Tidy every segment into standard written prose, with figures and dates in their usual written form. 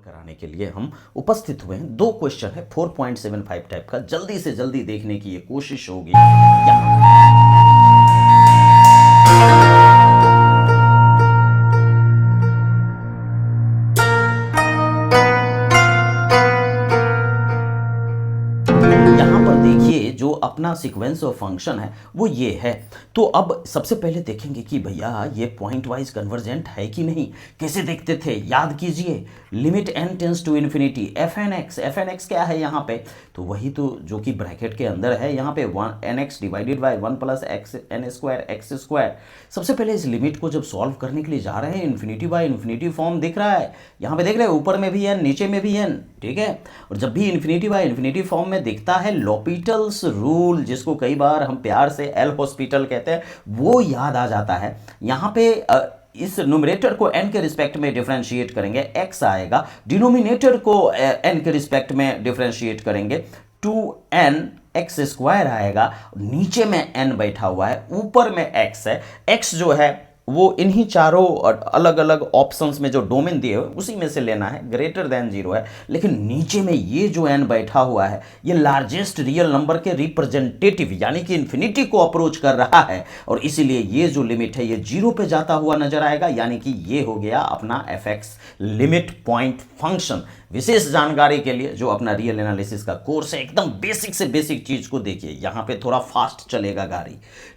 कराने के लिए हम उपस्थित हुए हैं। 2 क्वेश्चन है 4.75 टाइप का, जल्दी से जल्दी देखने की ये कोशिश होगी। यहाँ पर देखिए जो अपना सीक्वेंस और फंक्शन है वो ये है। तो अब सबसे पहले देखेंगे कि भैया ये पॉइंट वाइज कन्वर्जेंट है कि नहीं। कैसे देखते थे, याद कीजिए, limit n tends to infinity f n x क्या है यहाँ पे, तो वही तो जो कि ब्रैकेट के अंदर है यहाँ पे nx divided by 1 plus x n square x square. सबसे पहले इस लिमिट को जब सॉल्व करने के लिए जा रहे हैं, इन्फिनिटी बाय इन्फिनिटी फॉर्म दिख रहा है यहाँ पे, देख रहे हैं ऊपर में भी n नीचे में भी n, ठीक है। और जब भी इन्फिनिटी बाय इन्फिनिटी फॉर्म में दिखता है, लॉपिटल्स रूल जिसको कई बार हम प्यार से एल हॉस्पिटल कहते हैं, वो याद आ जाता है। यहाँ पे इस न्यूमरेटर को n के रिस्पेक्ट में डिफरेंशिएट करेंगे, x आएगा, डिनोमिनेटर को n के रिस्पेक्ट में डिफरेंशिएट करेंगे, 2n एक्स स्क्वायर आएगा। नीचे में n बैठा हुआ है, ऊपर में x है। x जो है वो इन्हीं चारों अलग अलग ऑप्शंस में जो डोमेन दिए हुए उसी में से लेना है, ग्रेटर देन 0 है। लेकिन नीचे में ये जो n बैठा हुआ है ये लार्जेस्ट रियल नंबर के रिप्रेजेंटेटिव यानी कि इन्फिनिटी को अप्रोच कर रहा है, और इसीलिए ये जो लिमिट है ये 0 पे जाता हुआ नजर आएगा, यानी कि ये हो गया अपना fx लिमिट पॉइंट फंक्शन। विशेष जानकारी के लिए जो अपना रियल एनालिसिस का कोर्स है, एकदम बेसिक से बेसिक चीज को देखिए, यहाँ पे थोड़ा फास्ट चलेगा गाड़ी,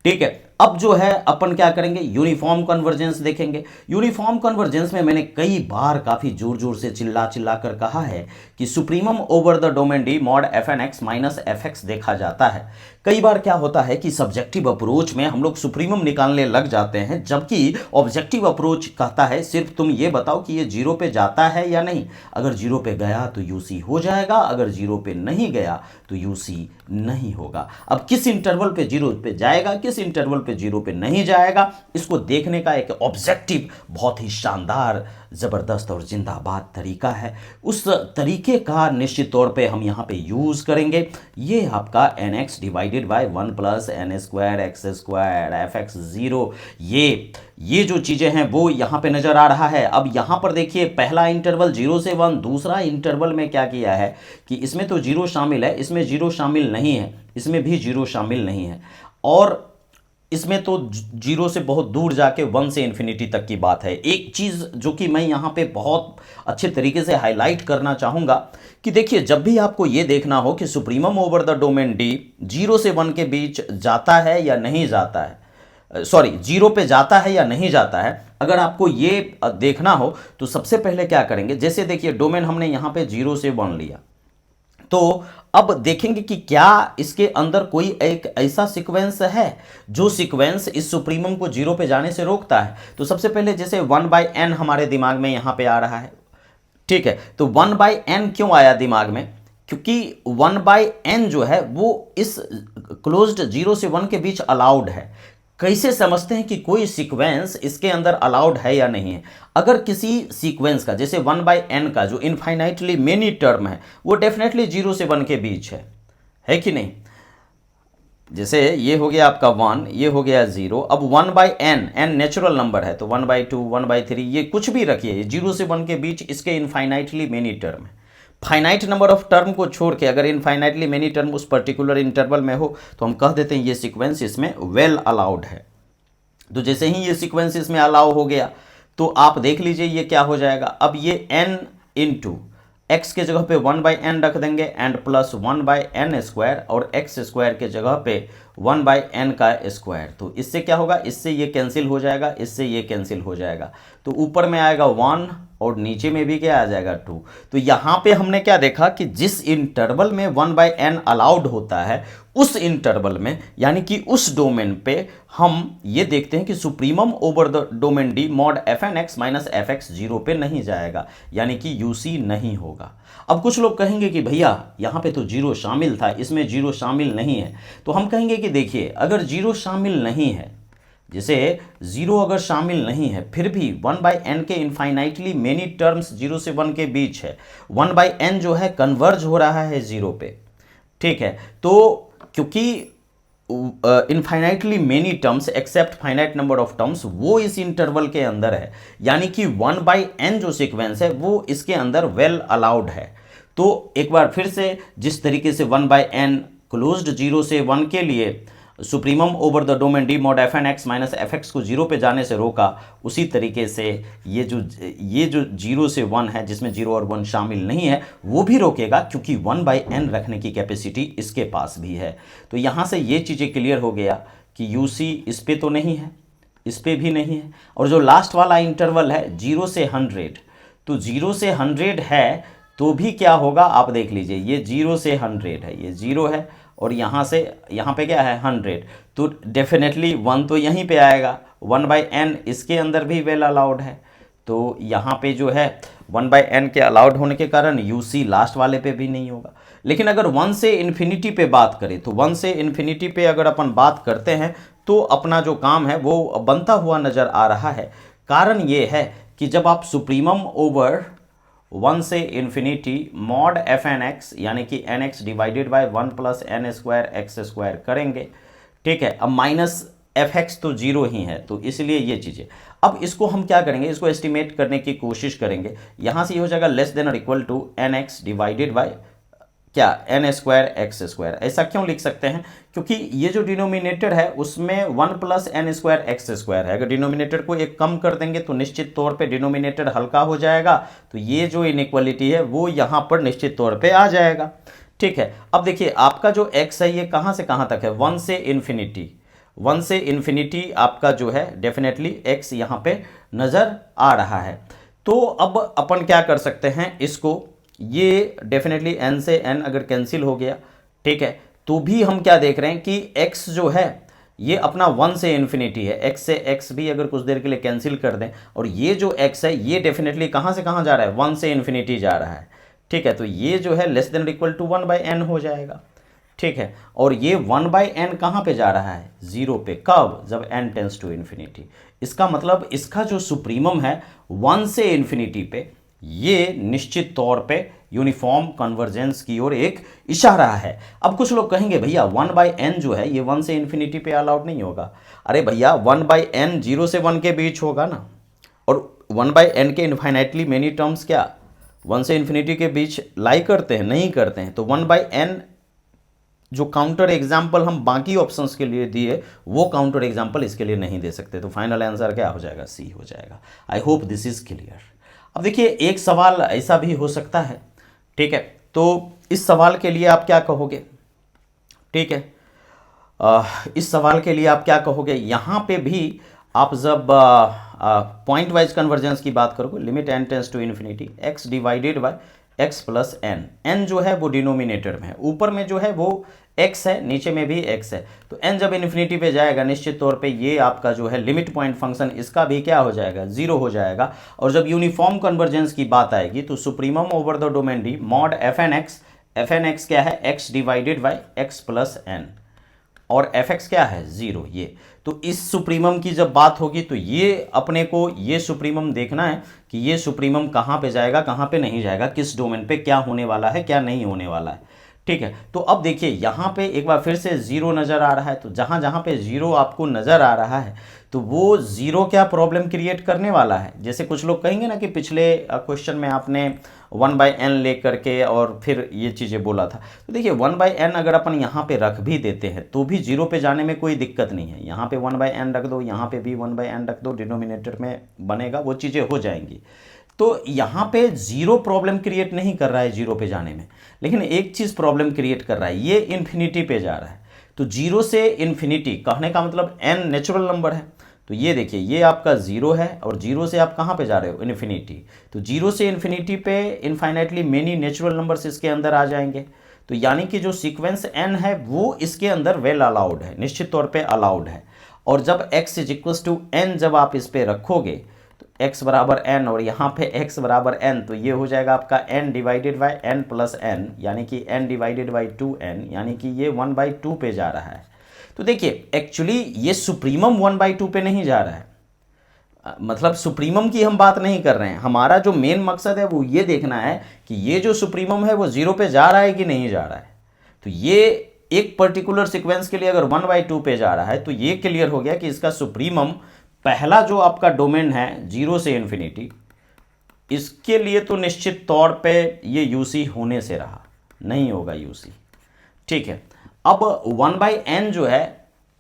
ठीक है। अब जो है अपन क्या करेंगे, यूनिफॉर्म कन्वर्जेंस देखेंगे। यूनिफॉर्म कन्वर्जेंस में मैंने कई बार काफी जोर जोर से चिल्ला चिल्ला कर कहा है कि supremum over the domain D mod f n x minus f x देखा जाता है। कई बार क्या होता है कि सब्जेक्टिव अप्रोच में हम लोग सुप्रीमम निकालने लग जाते हैं, जबकि ऑब्जेक्टिव अप्रोच कहता है सिर्फ तुम ये बताओ कि ये 0 पे जाता है या नहीं। अगर 0 पे गया तो यूसी हो जाएगा, अगर 0 पे नहीं गया तो यूसी नहीं होगा। अब किस इंटरवल पे 0 पे जाएगा, किस इंटरवल पे 0 पे नहीं जाएगा, इसको देखने का एक ऑब्जेक्टिव बहुत ही शानदार, ज़बरदस्त और जिंदाबाद तरीका है। उस तरीके का निश्चित तौर पे हम यहाँ पे यूज़ करेंगे। ये आपका nx divided by 1 plus n square x square f x 0, ये जो चीज़ें हैं वो यहाँ पे नज़र आ रहा है। अब यहाँ पर देखिए पहला इंटरवल 0 से 1, दूसरा इंटरवल में क्या किया है कि इसमें तो 0 शामिल है, इसमें 0 शामिल नहीं है, इसमें भी 0 शामिल नहीं है, और इसमें तो 0 से बहुत दूर जाके 1 से इन्फिनिटी तक की बात है। एक चीज़ जो कि मैं यहाँ पे बहुत अच्छे तरीके से हाईलाइट करना चाहूँगा कि देखिए, जब भी आपको ये देखना हो कि supremum over the domain D 0 से 1 के बीच जाता है या नहीं जाता है, सॉरी 0 पे जाता है या नहीं जाता है, अगर आपको ये देखना हो तो सबसे पहले क्या करेंगे, जैसे देखिए डोमेन हमने यहाँ पे 0 से 1 लिया, तो अब देखेंगे कि क्या इसके अंदर कोई एक ऐसा सीक्वेंस है जो सीक्वेंस इस सुप्रीमम को 0 पे जाने से रोकता है। तो सबसे पहले जैसे 1/n हमारे दिमाग में यहाँ पे आ रहा है, ठीक है। तो 1/n क्यों आया दिमाग में, क्योंकि 1/n जो है वो इस क्लोज्ड 0 से 1 के बीच अलाउड है। कैसे समझते हैं कि कोई सीक्वेंस इसके अंदर अलाउड है या नहीं है। अगर किसी सीक्वेंस का जैसे 1/n का जो इनफाइनाइटली मेनी टर्म है वो डेफिनेटली 0 से 1 के बीच है कि नहीं। जैसे ये हो गया आपका 1, ये हो गया 0, अब 1/n, n नेचुरल नंबर है तो 1/2 1/3 ये कुछ भी रखिए, 0 से 1 के बीच इसके इनफाइनाइटली मेनी टर्म है। फाइनाइट नंबर ऑफ टर्म को छोड़ के अगर इनफाइनाइटली मेनी टर्म उस पर्टिकुलर इंटरवल में हो तो हम कह देते हैं ये सीक्वेंस इसमें वेल अलाउड है। तो जैसे ही ये सीक्वेंस इसमें अलाउ हो गया तो आप देख लीजिए ये क्या हो जाएगा, अब ये n इंटू एक्स के जगह पे 1/n रख देंगे एंड प्लस 1/n स्क्वायर, और एक्स स्क्वायर के जगह पे 1/n का स्क्वायर। तो इससे क्या होगा, इससे ये कैंसिल हो जाएगा, इससे ये कैंसिल हो जाएगा, तो ऊपर में आएगा 1 और नीचे में भी क्या आ जाएगा 2। तो यहाँ पे हमने क्या देखा कि जिस इंटरवल में 1/n अलाउड होता है उस इंटरवल में यानी कि उस डोमेन पे हम ये देखते हैं कि supremum over the domain D mod f n x minus f x 0 पे नहीं जाएगा, यानी कि यूसी नहीं होगा। अब कुछ लोग कहेंगे कि भैया यहाँ पे तो 0 शामिल था, इसमें 0 शामिल नहीं है, तो हम कहेंगे कि देखिए अगर 0 शामिल नहीं है, जैसे 0 अगर शामिल नहीं है, फिर भी 1/n के इनफाइनाइटली मेनी टर्म्स 0 से 1 के बीच है, 1/n जो है कन्वर्ज हो रहा है 0 पे, ठीक है। तो क्योंकि infinitely many terms except finite number of terms, वो इस इंटरवल के अंदर है, यानी कि 1/n जो सीक्वेंस है वो इसके अंदर वेल अलाउड है। तो एक बार फिर से जिस तरीके से 1/n क्लोज्ड 0 से 1 के लिए supremum over the domain D mod f n x minus f x को 0 पे जाने से रोका, उसी तरीके से ये जो 0 से 1 है जिसमें 0 और 1 शामिल नहीं है वो भी रोकेगा, क्योंकि 1/n रखने की कैपेसिटी इसके पास भी है। तो यहाँ से ये चीज़ें क्लियर हो गया कि यू सी इस पे तो नहीं है, इस पे भी नहीं है, और जो लास्ट वाला इंटरवल है 0 से 100, तो 0 से 100 है तो भी क्या होगा आप देख लीजिए, ये 0 से 100 है, ये 0 है, और यहाँ से यहाँ पे क्या है 100, तो डेफिनेटली 1 तो यहीं पे आएगा, 1/n इसके अंदर भी वेल अलाउड है। तो यहाँ पे जो है 1/n के अलाउड होने के कारण यूसी लास्ट वाले पे भी नहीं होगा। लेकिन अगर 1 से इन्फिनिटी पे बात करें तो 1 से इन्फिनिटी पे अगर अपन बात करते हैं तो अपना जो काम है वो बनता हुआ नज़र आ रहा है। कारण ये है कि जब आप सुप्रीमम ओवर 1 से infinity mod f n x यानी कि n x divided by 1 plus n square x square करेंगे, ठीक है। अब माइनस एफ एक्स तो 0 ही है, तो इसलिए ये चीज़ें, अब इसको हम क्या करेंगे, इसको एस्टिमेट करने की कोशिश करेंगे। यहाँ से ये हो जाएगा लेस देन और equal to n x divided by क्या एन स्क्वायर एक्स स्क्वायर। ऐसा क्यों लिख सकते हैं, क्योंकि ये जो डिनोमिनेटर है उसमें 1 plus n square x square है। अगर डिनोमिनेटर को एक कम कर देंगे तो निश्चित तौर पे डिनोमिनेटर हल्का हो जाएगा, तो ये जो इनइक्वालिटी है वो यहाँ पर निश्चित तौर पे आ जाएगा, ठीक है। अब देखिए आपका जो x है ये कहाँ से कहाँ तक है, 1 से इन्फिनिटी, 1 से इन्फिनिटी आपका जो है डेफिनेटली x यहाँ पे नज़र आ रहा है। तो अब अपन क्या कर सकते हैं, इसको ये डेफिनेटली n से n अगर कैंसिल हो गया, ठीक है, तो भी हम क्या देख रहे हैं कि x जो है ये अपना 1 से इन्फिनिटी है, x से x भी अगर कुछ देर के लिए कैंसिल कर दें, और ये जो x है ये डेफिनेटली कहाँ से कहाँ जा रहा है, 1 से इन्फिनिटी जा रहा है, ठीक है। तो ये जो है less than equal to 1/n हो जाएगा, ठीक है। और ये 1/n कहाँ पे जा रहा है, 0 पे, कब, जब n टेंस टू इन्फिनिटी। इसका मतलब इसका जो सुप्रीमम है 1 से इन्फिनिटी पे, ये निश्चित तौर पे यूनिफॉर्म कन्वर्जेंस की ओर एक इशारा है। अब कुछ लोग कहेंगे भैया 1/n जो है ये 1 से इन्फिनिटी पे अलाउड नहीं होगा। अरे भैया 1/n 0 से 1 के बीच होगा ना, और 1/n के इनफाइनाइटली मेनी टर्म्स क्या 1 से इन्फिनिटी के बीच लाई करते हैं, नहीं करते हैं। तो 1/n जो काउंटर एग्जाम्पल हम बाकी ऑप्शंस के लिए दिए वो काउंटर एग्जाम्पल इसके लिए नहीं दे सकते। तो फाइनल आंसर क्या हो जाएगा, सी हो जाएगा। I hope this is clear. अब देखिए एक सवाल ऐसा भी हो सकता है, ठीक है, तो इस सवाल के लिए आप क्या कहोगे, ठीक है, इस सवाल के लिए आप क्या कहोगे, यहाँ पे भी आप जब पॉइंट वाइज कन्वर्जेंस की बात करोगे, limit n tends to infinity x divided by x plus n, n जो है वो डिनोमिनेटर में है, ऊपर में जो है वो x है, नीचे में भी x है, तो n जब इन्फिनिटी पे जाएगा निश्चित तौर पे ये आपका जो है लिमिट पॉइंट फंक्शन इसका भी क्या हो जाएगा, 0 हो जाएगा। और जब यूनिफॉर्म कन्वर्जेंस की बात आएगी तो supremum over the domain D mod f n x क्या है, x divided by x plus n, और fx क्या है 0। ये तो इस सुप्रीमम की जब बात होगी तो ये अपने को ये सुप्रीमम देखना है कि ये सुप्रीमम कहाँ पे जाएगा, कहाँ पे नहीं जाएगा, किस डोमेन पे क्या होने वाला है, क्या नहीं होने वाला है, ठीक है। तो अब देखिए यहाँ पे एक बार फिर से 0 नज़र आ रहा है, तो जहाँ जहाँ पे 0 आपको नज़र आ रहा है तो वो 0 क्या प्रॉब्लम क्रिएट करने वाला है। जैसे कुछ लोग कहेंगे ना कि पिछले क्वेश्चन में आपने 1/n ले करके और फिर ये चीज़ें बोला था, तो देखिए 1/n अगर अपन यहाँ पे रख भी देते हैं तो भी 0 पे जाने में कोई दिक्कत नहीं है। यहाँ पे 1/n रख दो, यहाँ पे भी 1/n रख दो, डिनोमिनेटर में बनेगा, वो चीज़ें हो जाएंगी। तो यहाँ पे 0 प्रॉब्लम क्रिएट नहीं कर रहा है 0 पे जाने में, लेकिन एक चीज़ प्रॉब्लम क्रिएट कर रहा है, ये इन्फिनिटी पे जा रहा है। तो 0 से इन्फिनिटी कहने का मतलब n नेचुरल नंबर है, तो ये देखिए ये आपका 0 है, और 0 से आप कहाँ पे जा रहे हो, इन्फिनिटी। तो 0 से इन्फिनिटी पे इनफाइनाइटली मेनी नेचुरल नंबर्स इसके अंदर आ जाएंगे, तो यानी कि जो सीक्वेंस n है वो इसके अंदर वेल अलाउड है, निश्चित तौर पे अलाउड है। और जब x is equals to n जब आप इस पे रखोगे तो x बराबर n, और यहाँ पे x बराबर n, तो ये हो जाएगा आपका n divided by n plus n, यानी कि n डिवाइडेड बाई 2n, यानी कि ये 1/2 पे जा रहा है। तो देखिए एक्चुअली ये सुप्रीमम 1/2 पे नहीं जा रहा है, मतलब सुप्रीमम की हम बात नहीं कर रहे हैं। हमारा जो मेन मकसद है वो ये देखना है कि ये जो सुप्रीमम है वो 0 पे जा रहा है कि नहीं जा रहा है। तो ये एक पर्टिकुलर सीक्वेंस के लिए अगर 1/2 पे जा रहा है तो ये क्लियर हो गया कि इसका सुप्रीमम पहला जो आपका डोमेन है 0 से इन्फिनिटी, इसके लिए तो निश्चित तौर पे ये यूसी होने से रहा, नहीं होगा यूसी। ठीक है, अब 1/n जो है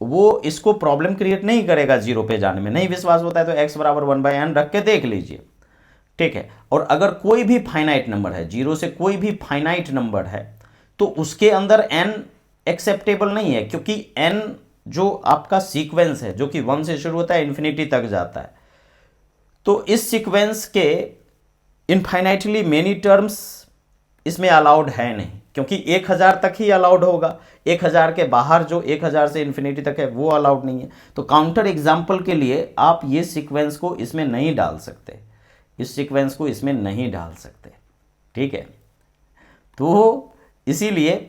वो इसको प्रॉब्लम क्रिएट नहीं करेगा 0 पे जाने में। नहीं विश्वास होता है तो x बराबर 1/n रख के देख लीजिए। ठीक है, और अगर कोई भी फाइनाइट नंबर है, 0 से कोई भी फाइनाइट नंबर है, तो उसके अंदर n एक्सेप्टेबल नहीं है, क्योंकि n जो आपका सीक्वेंस है जो कि 1 से शुरू होता है इन्फिनिटी तक जाता है, तो इस सीक्वेंस के इनफाइनाइटली मेनी टर्म्स इसमें अलाउड है नहीं, क्योंकि 1000 तक ही अलाउड होगा। 1000 के बाहर जो 1000 से इन्फिनिटी तक है वो अलाउड नहीं है। तो काउंटर एग्जाम्पल के लिए आप ये सीक्वेंस को इसमें नहीं डाल सकते, इस सीक्वेंस को इसमें नहीं डाल सकते। ठीक है, तो इसीलिए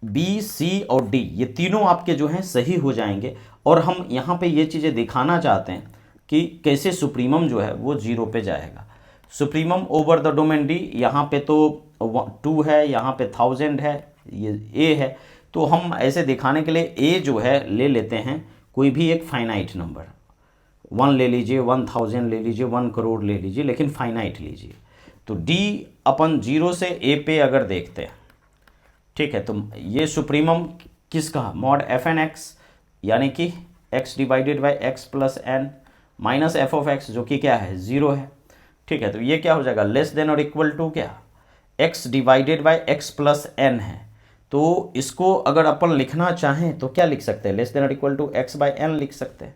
बी, सी और डी ये तीनों आपके जो हैं सही हो जाएंगे। और हम यहाँ पे ये चीज़ें दिखाना चाहते हैं कि कैसे सुप्रीमम जो है वो 0 पे जाएगा। Supremum over the domain D, यहाँ पे तो 2 है, यहाँ पे 1000 है, ये ए है। तो हम ऐसे दिखाने के लिए ए जो है ले लेते हैं कोई भी एक फाइनाइट नंबर, 1 ले लीजिए, 1000 ले लीजिए, 1 करोड़ ले लीजिए, लेकिन फाइनाइट लीजिए। तो डी अपन 0 से ए पे अगर देखते हैं, ठीक है, तो ये सुप्रीमम किसका, मॉड एफ एन एक्स, यानी कि x divided by x plus n minus f of x, जो कि क्या है 0 है। ठीक है, तो ये क्या हो जाएगा, लेस देन और इक्वल टू क्या, x divided by x plus n है। तो इसको अगर अपन लिखना चाहें तो क्या लिख सकते हैं, लेस देन और equal to x by n लिख सकते हैं।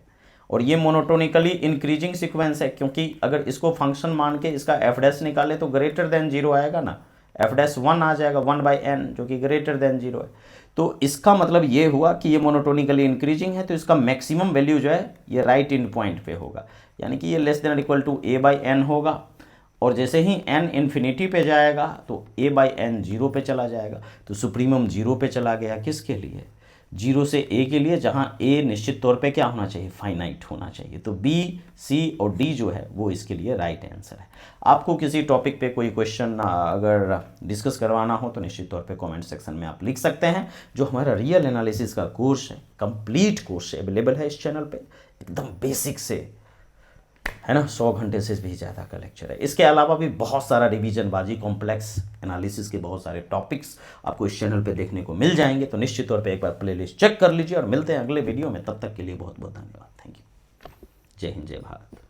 और ये मोनोटोनिकली इंक्रीजिंग सीक्वेंस है, क्योंकि अगर इसको फंक्शन मान के इसका एफ डैश निकाले तो ग्रेटर देन 0 आएगा ना, एफ डैश 1 आ जाएगा 1/n, जो कि ग्रेटर देन 0 है। तो इसका मतलब ये हुआ कि ये मोनोटोनिकली इंक्रीजिंग है, तो इसका मैक्सिमम वैल्यू जो है ये राइट इन पॉइंट पे होगा, यानी कि ये लेस देन और इक्वल टू a/n होगा। और जैसे ही n इन्फिनिटी पे जाएगा तो a/n 0 पे चला जाएगा। तो सुप्रीमम 0 पे चला गया, किसके लिए, 0 से a के लिए, जहां a निश्चित तौर पे क्या होना चाहिए, फाइनाइट होना चाहिए। तो b, c और d जो है वो इसके लिए राइट आंसर है। आपको किसी टॉपिक पे कोई क्वेश्चन अगर डिस्कस करवाना हो तो निश्चित तौर पे कमेंट सेक्शन में आप लिख सकते हैं। जो हमारा रियल एनालिसिस का कोर्स है, कंप्लीट कोर्स अवेलेबल है इस चैनल पे, एकदम बेसिक से, है ना, 100 घंटे से भी ज़्यादा का लेक्चर है। इसके अलावा भी बहुत सारा रिवीजनबाजी, कॉम्प्लेक्स एनालिसिस के बहुत सारे टॉपिक्स आपको इस चैनल पे देखने को मिल जाएंगे। तो निश्चित तौर पे एक बार प्लेलिस्ट चेक कर लीजिए और मिलते हैं अगले वीडियो में। तब तक के लिए बहुत बहुत धन्यवाद। Thank you. जय हिंद, जय भारत।